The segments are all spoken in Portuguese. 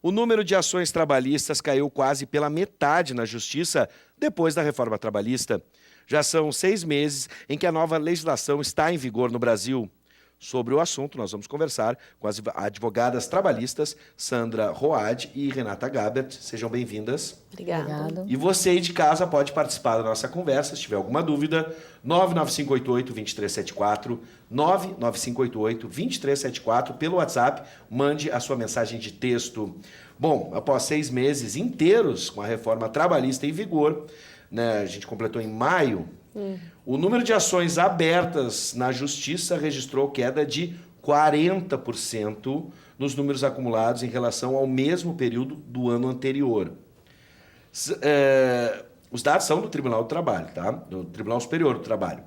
O número de ações trabalhistas caiu quase pela metade na Justiça depois da reforma trabalhista. Já são 6 meses em que a nova legislação está em vigor no Brasil. Sobre o assunto, nós vamos conversar com as advogadas trabalhistas Sandra Road e Renata Gabert. Sejam bem-vindas. Obrigada. E você aí de casa pode participar da nossa conversa, se tiver alguma dúvida, 99588-2374, 99588-2374, pelo WhatsApp, mande a sua mensagem de texto. Bom, após 6 meses inteiros com a reforma trabalhista em vigor, né, a gente completou em maio, o número de ações abertas na Justiça registrou queda de 40% nos números acumulados em relação ao mesmo período do ano anterior. Os dados são do Tribunal do Trabalho, tá? Do Tribunal Superior do Trabalho.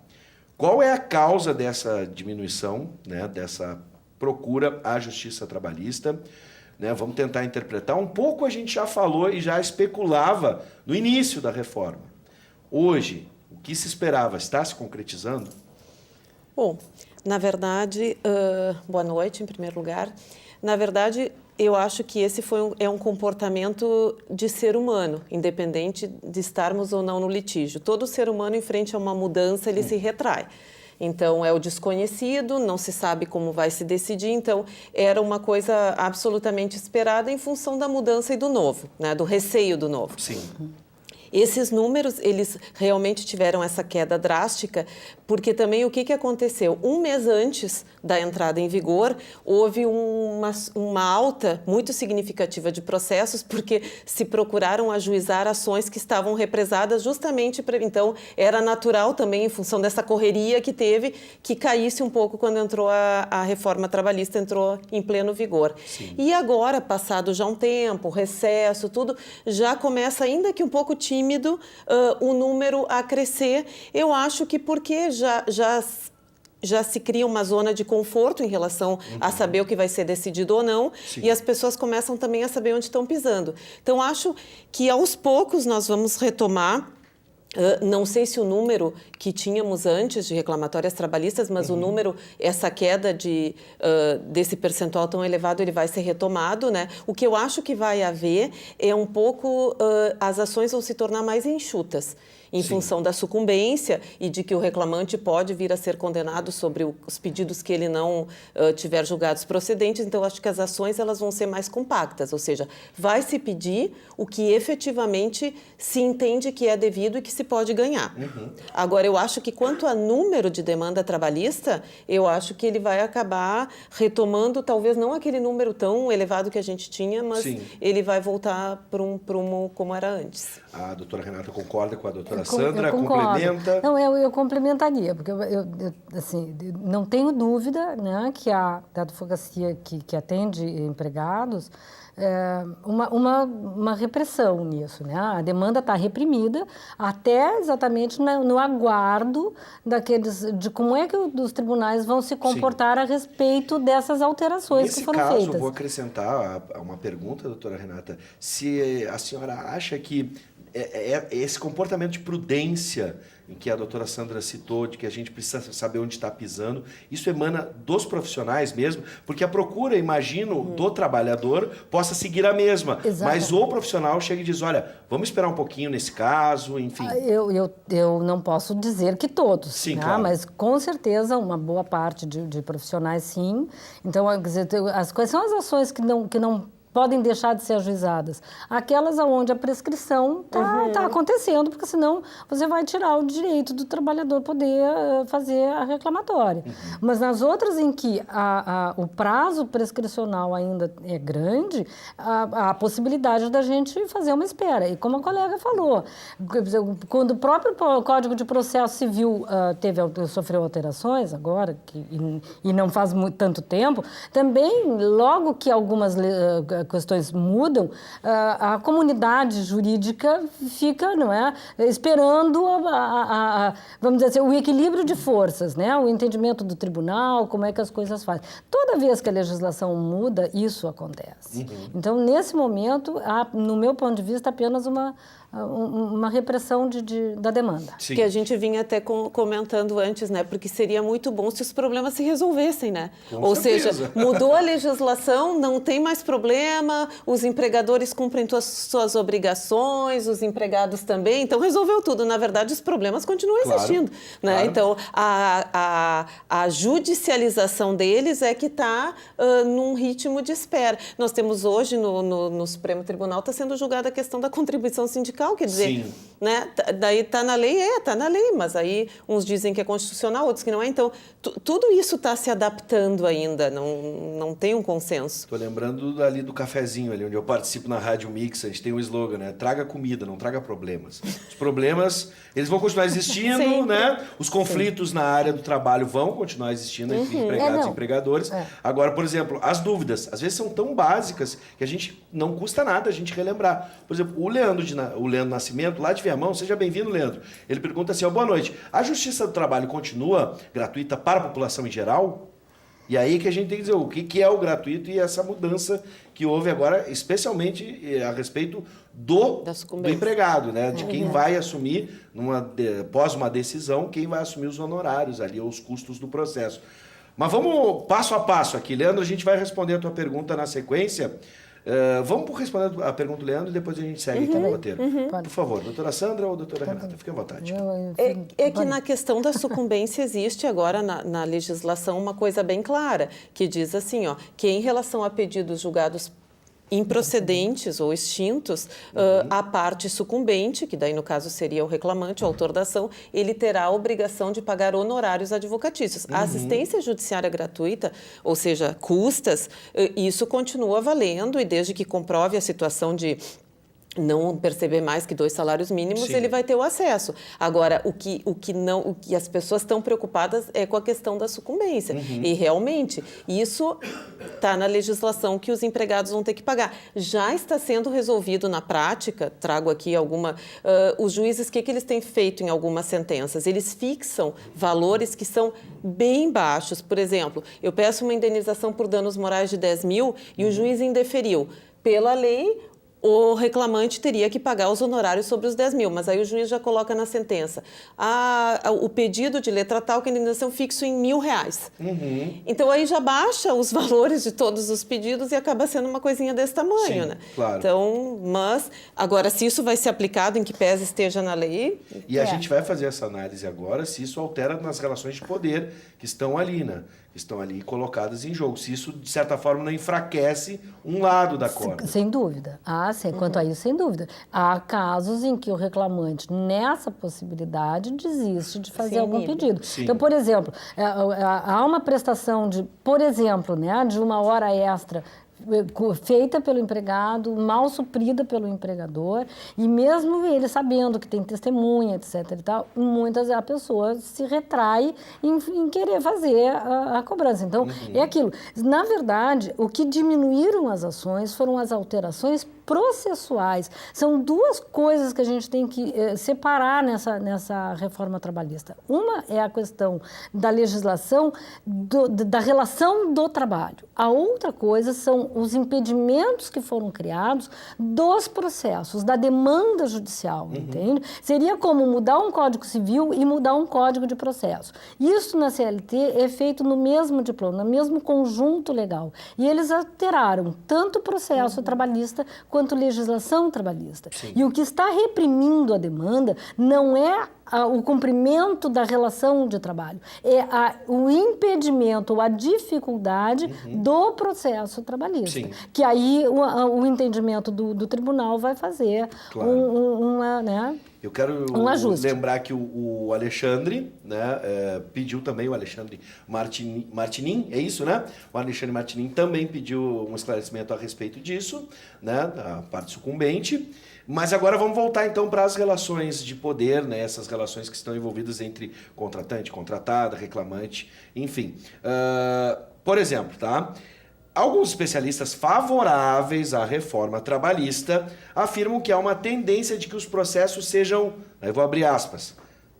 Qual é a causa dessa diminuição, né, dessa procura à Justiça Trabalhista? Né, vamos tentar interpretar. Um pouco a gente já falou e já especulava no início da reforma. Hoje, o que se esperava está se concretizando? Bom, na verdade, boa noite, em primeiro lugar. Na verdade, eu acho que esse é um comportamento de ser humano, independente de estarmos ou não no litígio. Todo ser humano, em frente a uma mudança, ele se retrai. Então, é o desconhecido, não se sabe como vai se decidir, então era uma coisa absolutamente esperada em função da mudança e do novo, né? Do receio do novo. Sim. Esses números, eles realmente tiveram essa queda drástica, porque também o que aconteceu? Um mês antes da entrada em vigor, houve uma alta muito significativa de processos, porque se procuraram ajuizar ações que estavam represadas justamente para... Então, era natural também, em função dessa correria que teve, que caísse um pouco quando entrou a reforma trabalhista, entrou em pleno vigor. Sim. E agora, passado já um tempo, recesso, tudo, já começa, ainda que um pouco tímido, o número a crescer. Eu acho que porque já se cria uma zona de conforto em relação a saber o que vai ser decidido ou não. Sim. E as pessoas começam também a saber onde estão pisando. Então, acho que aos poucos nós vamos retomar. Não sei se o número que tínhamos antes de reclamatórias trabalhistas, mas o número, essa queda desse percentual tão elevado, ele vai ser retomado, né? O que eu acho que vai haver é um pouco, as ações vão se tornar mais enxutas, em função da sucumbência e de que o reclamante pode vir a ser condenado sobre os pedidos que ele não tiver julgados procedentes. Então, acho que as ações elas vão ser mais compactas, ou seja, vai se pedir o que efetivamente se entende que é devido e que se pode ganhar. Agora, eu acho que quanto a número de demanda trabalhista, eu acho que ele vai acabar retomando, talvez não aquele número tão elevado que a gente tinha, mas ele vai voltar para um como era antes. A doutora Renata concorda com a doutora Sandra? Complementa? Não, eu complementaria, porque eu assim, não tenho dúvida, né, que a advocacia que atende empregados uma repressão nisso, né? A demanda está reprimida até exatamente no aguardo de como é que os tribunais vão se comportar a respeito dessas alterações que foram feitas. Nesse caso, eu vou acrescentar uma pergunta, doutora Renata, se a senhora acha que esse comportamento de prudência em que a doutora Sandra citou, de que a gente precisa saber onde está pisando, isso emana dos profissionais mesmo, porque a procura, imagino, do trabalhador possa seguir a mesma. Exatamente. Mas o profissional chega e diz, olha, vamos esperar um pouquinho nesse caso, enfim. Eu não posso dizer que todos, sim, né? Claro. Mas com certeza uma boa parte de profissionais, sim. Então, quer dizer, quais são as ações que não podem deixar de ser ajuizadas? Aquelas onde a prescrição está acontecendo, porque senão você vai tirar o direito do trabalhador poder fazer a reclamatória. Mas nas outras em que o prazo prescricional ainda é grande, a possibilidade da gente fazer uma espera. E como a colega falou, quando o próprio Código de Processo Civil sofreu alterações agora, e não faz tanto tempo, também, logo que algumas questões mudam, a comunidade jurídica fica, não é, esperando vamos dizer assim, o equilíbrio de forças, né, o entendimento do tribunal, como é que as coisas fazem. Toda vez que a legislação muda, isso acontece. Então, nesse momento, há, no meu ponto de vista, apenas uma uma repressão da demanda. Sim. Que a gente vinha até comentando antes, né? Porque seria muito bom se os problemas se resolvessem, né? Com certeza. Seja, mudou a legislação, não tem mais problema, os empregadores cumprem suas obrigações, os empregados também, então resolveu tudo. Na verdade, os problemas continuam existindo, né? Claro. Então, a judicialização deles é que está num ritmo de espera. Nós temos hoje no Supremo Tribunal está sendo julgada a questão da contribuição sindical, quer dizer, Sim. né? Daí está na lei, está na lei, mas aí uns dizem que é constitucional, outros que não é. Então, tudo isso está se adaptando ainda, não tem um consenso. Tô lembrando ali do cafezinho, ali onde eu participo na Rádio Mix, a gente tem um slogan, né? Traga comida, não traga problemas. Os problemas, eles vão continuar existindo, Sim. né? Os conflitos na área do trabalho vão continuar existindo entre empregados e empregadores. Agora, por exemplo, as dúvidas, às vezes são tão básicas que a gente não custa nada a gente relembrar. Por exemplo, o Leandro Nascimento, lá de Viamão, seja bem-vindo, Leandro. Ele pergunta assim, boa noite, a Justiça do Trabalho continua gratuita para a população em geral? E aí que a gente tem que dizer o que é o gratuito e essa mudança que houve agora, especialmente a respeito do empregado, né? De quem vai assumir, após uma decisão, quem vai assumir os honorários ali, os custos do processo. Mas vamos passo a passo aqui. Leandro, a gente vai responder a tua pergunta na sequência. Vamos responder a pergunta do Leandro e depois a gente segue aqui no roteiro. Por favor, doutora Sandra ou doutora Renata, fique à vontade. É que na questão da sucumbência existe agora na legislação uma coisa bem clara, que diz assim, que em relação a pedidos julgados improcedentes ou extintos, a parte sucumbente, que daí no caso seria o reclamante, o autor da ação, ele terá a obrigação de pagar honorários advocatícios. A assistência judiciária gratuita, ou seja, custas, isso continua valendo e desde que comprove a situação de não perceber mais que 2 salários mínimos, Sim. ele vai ter o acesso. Agora, o que as pessoas estão preocupadas é com a questão da sucumbência. E realmente, isso está na legislação que os empregados vão ter que pagar. Já está sendo resolvido na prática, trago aqui os juízes, o que eles têm feito em algumas sentenças? Eles fixam valores que são bem baixos. Por exemplo, eu peço uma indenização por danos morais de 10 mil e o juiz indeferiu. Pela lei, o reclamante teria que pagar os honorários sobre os 10 mil, mas aí o juiz já coloca na sentença. O pedido de letra tal, que a indenização fixo em R$1.000. Então aí já baixa os valores de todos os pedidos e acaba sendo uma coisinha desse tamanho, Sim, né? claro. Então, mas agora se isso vai ser aplicado, em que pese esteja na lei. E a gente vai fazer essa análise agora se isso altera nas relações de poder que estão ali, né? Que estão ali colocadas em jogo. Se isso, de certa forma, não enfraquece um lado da corda. Sem dúvida. Sim. Quanto a isso, sem dúvida. Há casos em que o reclamante, nessa possibilidade, desiste de fazer algum pedido. Sim. Então, por exemplo, há uma prestação por exemplo, né, de 1 hora extra feita pelo empregado, mal suprida pelo empregador, e mesmo ele sabendo que tem testemunha, etc. e tal, muitas vezes a pessoa se retrai em querer fazer a cobrança. Então, é aquilo. Na verdade, o que diminuíram as ações foram as alterações processuais. São duas coisas que a gente tem que separar nessa reforma trabalhista. Uma é a questão da legislação, da relação do trabalho. A outra coisa são os impedimentos que foram criados dos processos, da demanda judicial, entende? Seria como mudar um Código Civil e mudar um Código de Processo. Isso na CLT é feito no mesmo diploma, no mesmo conjunto legal. E eles alteraram tanto o processo trabalhista quanto legislação trabalhista. Sim. E o que está reprimindo a demanda não é o cumprimento da relação de trabalho, é o impedimento ou a dificuldade do processo trabalhista. Sim. Que aí o entendimento do tribunal vai fazer Claro. né? Eu quero lembrar que o Alexandre, né, pediu também, o Alexandre Martinin, é isso, né? O Alexandre Martinin também pediu um esclarecimento a respeito disso, né, da parte sucumbente. Mas agora vamos voltar então para as relações de poder, né, essas relações que estão envolvidas entre contratante, contratada, reclamante, enfim. Por exemplo, tá? Alguns especialistas favoráveis à reforma trabalhista afirmam que há uma tendência de que os processos sejam, eu vou abrir aspas,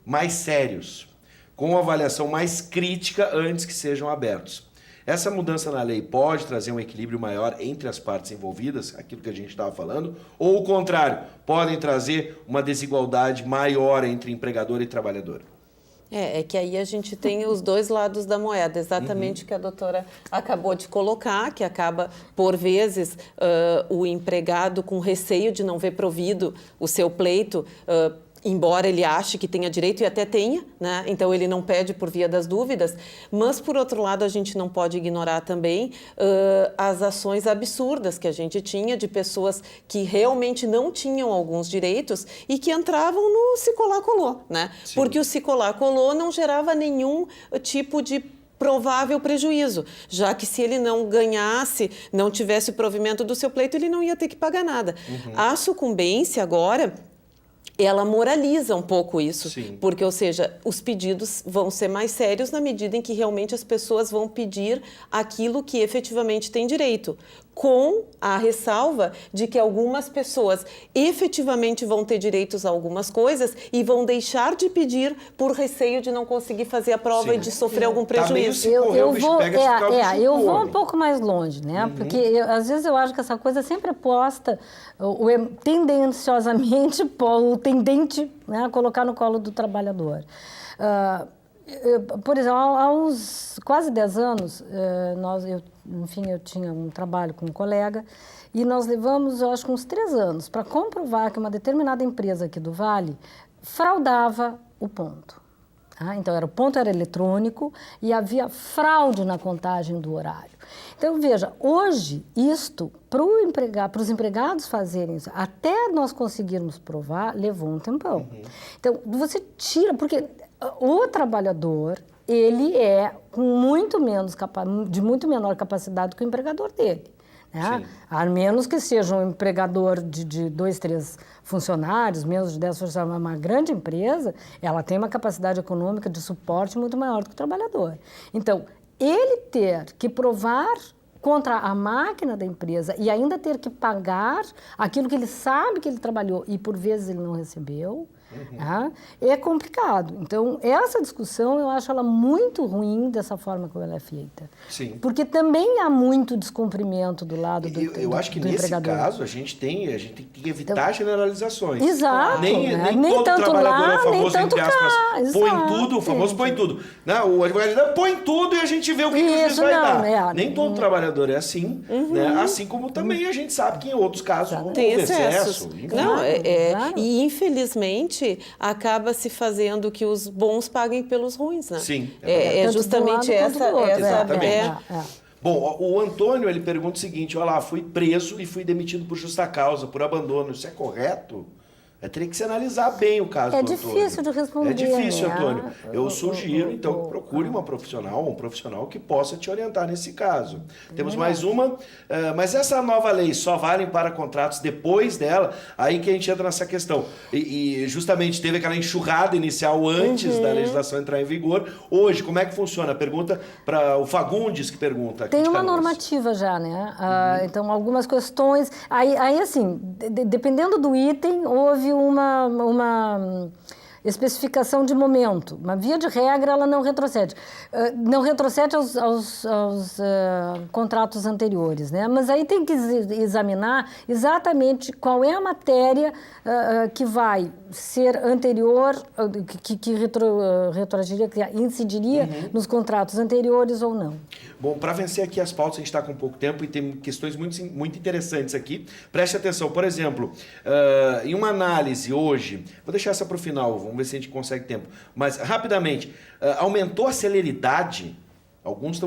mais sérios, com uma avaliação mais crítica antes que sejam abertos. Essa mudança na lei pode trazer um equilíbrio maior entre as partes envolvidas, aquilo que a gente estava falando, ou o contrário, podem trazer uma desigualdade maior entre empregador e trabalhador? É que aí a gente tem os dois lados da moeda, exatamente o que a doutora acabou de colocar, que acaba, por vezes, o empregado com receio de não ver provido o seu pleito, embora ele ache que tenha direito, e até tenha, né? Então ele não pede por via das dúvidas, mas, por outro lado, a gente não pode ignorar também as ações absurdas que a gente tinha de pessoas que realmente não tinham alguns direitos e que entravam no se colar colou, né? Sim. Porque o se colar colou não gerava nenhum tipo de provável prejuízo, já que se ele não ganhasse, não tivesse o provimento do seu pleito, ele não ia ter que pagar nada. A sucumbência agora, ela moraliza um pouco isso, Sim. porque, ou seja, os pedidos vão ser mais sérios na medida em que realmente as pessoas vão pedir aquilo que efetivamente tem direito, com a ressalva de que algumas pessoas efetivamente vão ter direitos a algumas coisas e vão deixar de pedir por receio de não conseguir fazer a prova Sim. e de sofrer algum Tá meio prejuízo. se correr, o bicho pega, se ficar, o bicho eu vou come. um pouco mais longe, né? Porque às vezes eu acho que essa coisa sempre é posta tendenciosamente o tendente, né, a colocar no colo do trabalhador. Por exemplo, há uns quase 10 anos, eu tinha um trabalho com um colega e nós levamos, eu acho que uns 3 anos, para comprovar que uma determinada empresa aqui do Vale fraudava o ponto. Então, o ponto era eletrônico e havia fraude na contagem do horário. Então, veja, hoje, isto, para os empregados fazerem isso, até nós conseguirmos provar, levou um tempão. Então, você tira, porque o trabalhador, ele é de muito menor capacidade que o empregador dele. Né? A menos que seja um empregador de 2, 3 funcionários, menos de 10 funcionários, uma grande empresa, ela tem uma capacidade econômica de suporte muito maior do que o trabalhador. Então, ele ter que provar contra a máquina da empresa e ainda ter que pagar aquilo que ele sabe que ele trabalhou e por vezes ele não recebeu, é complicado. Então, essa discussão eu acho ela muito ruim dessa forma como ela é feita. Sim. Porque também há muito descumprimento do lado do Eu acho que do nesse empregador. caso a gente tem que evitar generalizações. Exato. Nem Nem todo tanto trabalhador lá, é o famoso, nem tanto entre aspas, cá. põe Exato. tudo, o famoso põe tudo. Não, o advogado diz, põe tudo e a gente vê o que o juiz Isso, vai não, dar. Nem todo trabalhador é assim, né? Assim como também a gente sabe que em outros casos Tem houve excessos. excesso. Não, Claro. E infelizmente acaba se fazendo que os bons paguem pelos ruins, né? Sim, É Tanto justamente de um lado quanto do outro. Exatamente. É. Bom, o Antônio, ele pergunta o seguinte, olha lá, fui preso e fui demitido por justa causa, por abandono. Isso é correto? Teria que se analisar bem o caso do Antônio. difícil de responder, É difícil, né? Antônio. Eu sugiro, então, que procure um profissional que possa te orientar nesse caso. Temos mais uma, mas essa nova lei só vale para contratos depois dela, aí que a gente entra nessa questão. E justamente teve aquela enxurrada inicial antes da legislação entrar em vigor. Hoje, como é que funciona? Pergunta para o Fagundes que pergunta. Aqui Tem de uma Canoas. normativa já, né? Então, algumas questões... Aí assim, dependendo do item, houve uma especificação de momento. Uma via de regra, ela não retrocede. Não retrocede aos contratos anteriores, né? Mas aí tem que examinar exatamente qual é a matéria que vai ser anterior, que retroagiria, que incidiria nos contratos anteriores ou não. Bom, para vencer aqui as pautas, a gente está com pouco tempo e tem questões muito interessantes aqui. Preste atenção, por exemplo, em uma análise hoje, vou deixar essa para o final, vamos ver se a gente consegue tempo, mas rapidamente, aumentou a celeridade. Alguns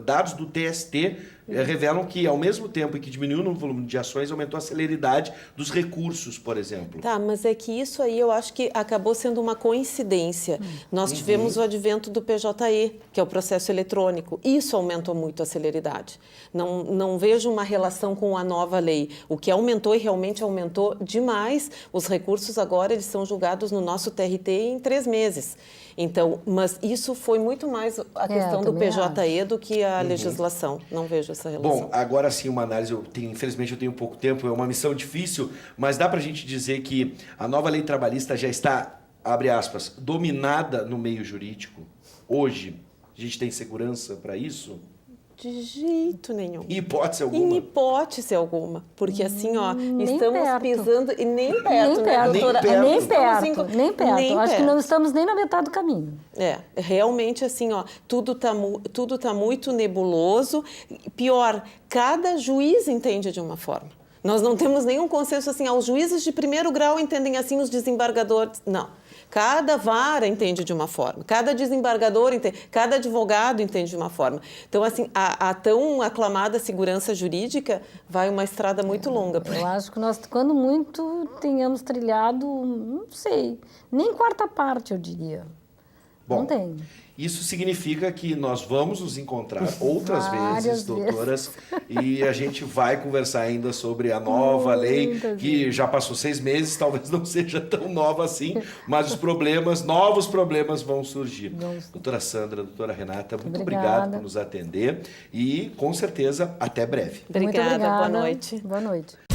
dados do TST revelam que, ao mesmo tempo em que diminuiu no volume de ações, aumentou a celeridade dos recursos, por exemplo. Tá, mas é que isso aí eu acho que acabou sendo uma coincidência. Nós tivemos o advento do PJE, que é o processo eletrônico. Isso aumentou muito a celeridade. Não vejo uma relação com a nova lei. O que aumentou e realmente aumentou demais, os recursos agora eles são julgados no nosso TRT em 3 meses. Então, mas isso foi muito mais a questão do PJE do que a legislação. Não vejo essa relação. Bom, agora sim uma análise, infelizmente eu tenho pouco tempo, é uma missão difícil, mas dá para a gente dizer que a nova lei trabalhista já está, abre aspas, dominada no meio jurídico. Hoje, a gente tem segurança para isso? De jeito nenhum. Em hipótese Em alguma? hipótese alguma. Porque assim, ó, Nem estamos perto. pisando... E nem perto, Nem né, perto, doutora? Nem nem Estamos perto, nem perto. nem Acho que perto. não estamos nem na metade do caminho. Realmente assim, ó, tudo tá muito nebuloso. Pior, cada juiz entende de uma forma. Nós não temos nenhum consenso assim, os juízes de primeiro grau entendem assim, os desembargadores... Não. Cada vara entende de uma forma, cada desembargador entende, cada advogado entende de uma forma. Então, assim, a tão aclamada segurança jurídica vai uma estrada muito longa. Eu acho que nós, quando muito, tenhamos trilhado, não sei, nem quarta parte, eu diria. Bom, não tem. isso significa que nós vamos nos encontrar outras Várias vezes, doutoras, e a gente vai conversar ainda sobre a nova lei, Muitas que já passou 6 meses, talvez não seja tão nova assim, mas os problemas, novos problemas vão surgir. Doutora Sandra, doutora Renata, muito obrigado por nos atender e, com certeza, até breve. Obrigada, Muito obrigada. boa noite. Boa noite.